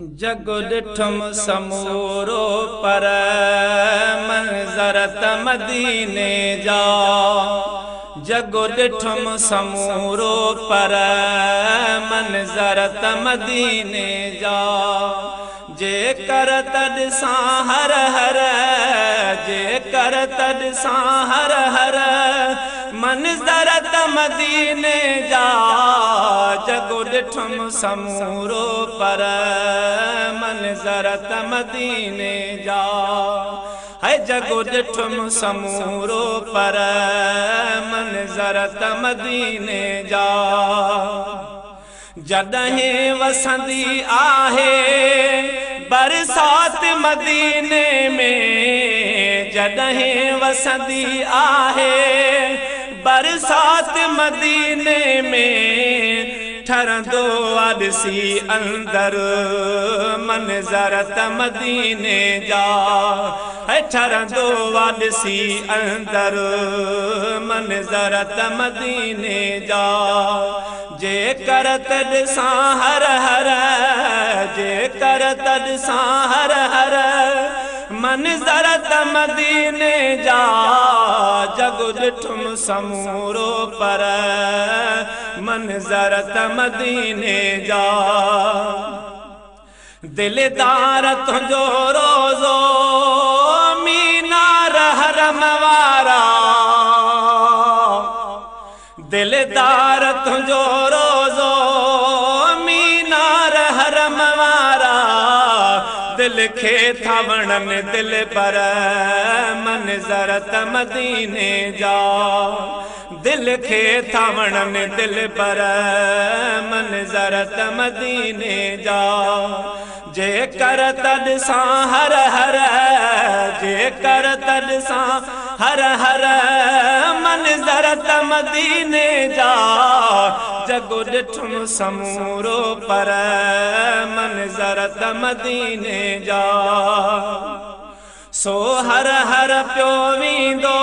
जग ॾिठुम समूरो पर मंज़रत मदीने जा। जग ॾिठुम समूरो पर मंज़रत मदीने जा। जेकर तॾिसां हर हर, जेकर तॾिसां हर हर मंज़रत मदीने जा। जग ॾिठुम समूरो पर मंज़रत मदीने जा। है जग ॾिठुम समूरो पर मंज़रत मदीने जा। जॾहिं वसंदी आहे बरसात मदीने में, जॾहिं वसंदी आहे बरसात मदीने में, ठरंदो अॾिसी अंदर मंज़रत मदीने जा। है ठरंदो अॾिसी अंदर मंज़रत मदीने जा। जेकर तॾिसां हर हर, जेकर तॾिसां हर हर मंज़रत मदीने जा। जग ॾिठुम समूरो पर मंज़रत मदीने जा। दिलदार तुंहिंजो रोज़ो मीनार हरम वारा, दिलदार तुंहिंजो रोज़ो मीनार हरम वारा। दिल खे था वणनि दिल पर मंज़रत मदीने जा। दिल खे था वणनि दिल पर मंज़रत मदीने जा। जेकर तॾिसां हर हर, जेकर तॾिसां हर हर मंज़रत मदीने जा। जग ॾिठुम समूरो पर मंज़रत मदीने जा। सो हर हर पियो वींदो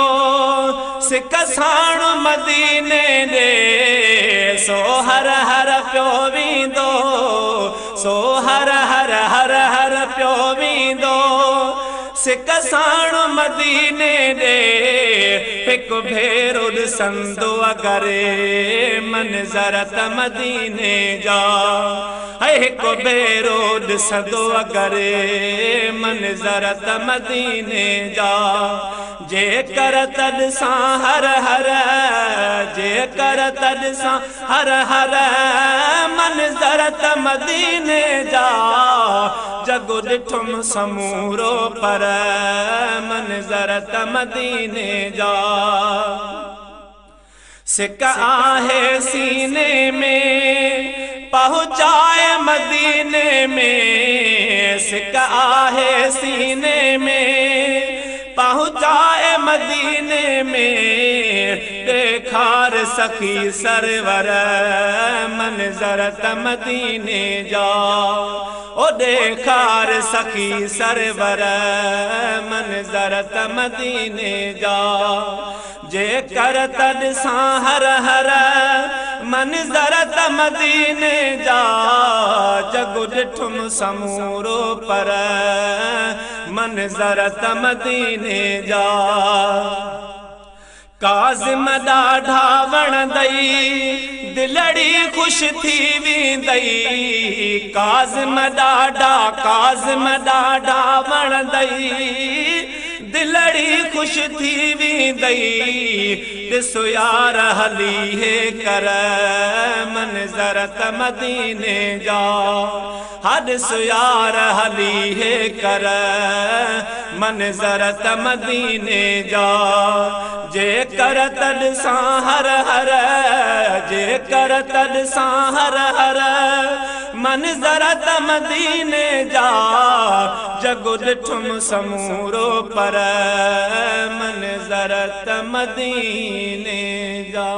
सिक साण मदीने ॾे। सो हर हर पियो वींदो, सो हर हर हर हर पियो वींदो सिक साण मदीने ॾे। हिकु भेरो ॾिसंदो अगरि मंज़रत मदीने जा। है हिकु भेरो ॾिसंदो अगरि मंज़रत मदीने जा। जेकर तॾिसां हर हर, जेकर तॾिसां हर हर मंज़रत मदीने जा। जग ॾिठुम समूरो पर मंज़रत मदीने जा। सिक आहे सीने में पहुँचाए मदीने में, सिक आहे सीने में पहुँचाए मदीने में। देखार सखी सरवर मंज़रत मदीने जा। ओ देखार सखी सरवर मंज़रत मदीने जा। जेकर तॾिसां हर हर मंज़रत मदीने जा। जग ॾिठुम समूरो पर मंज़रत मदीने जा। काज़िम ॾाढा वणंदई दिलड़ी ख़ुशि थी वेंदई। काज़िम ॾाढा, काज़िम ॾाढा वणंदई दिलड़ी ख़ुशि थी वेंदई। ॾिसो यार हली हे कर मंज़रत मदीने जा। हा ॾिसो यार हली हे कर मंज़रत मदीने जा। जेकर तॾिसां हर हर, जेकर तॾिसां हर हर मंज़रत मदीने जा। जग ॾिठुम समूरो पर मंज़रत मदीने जा।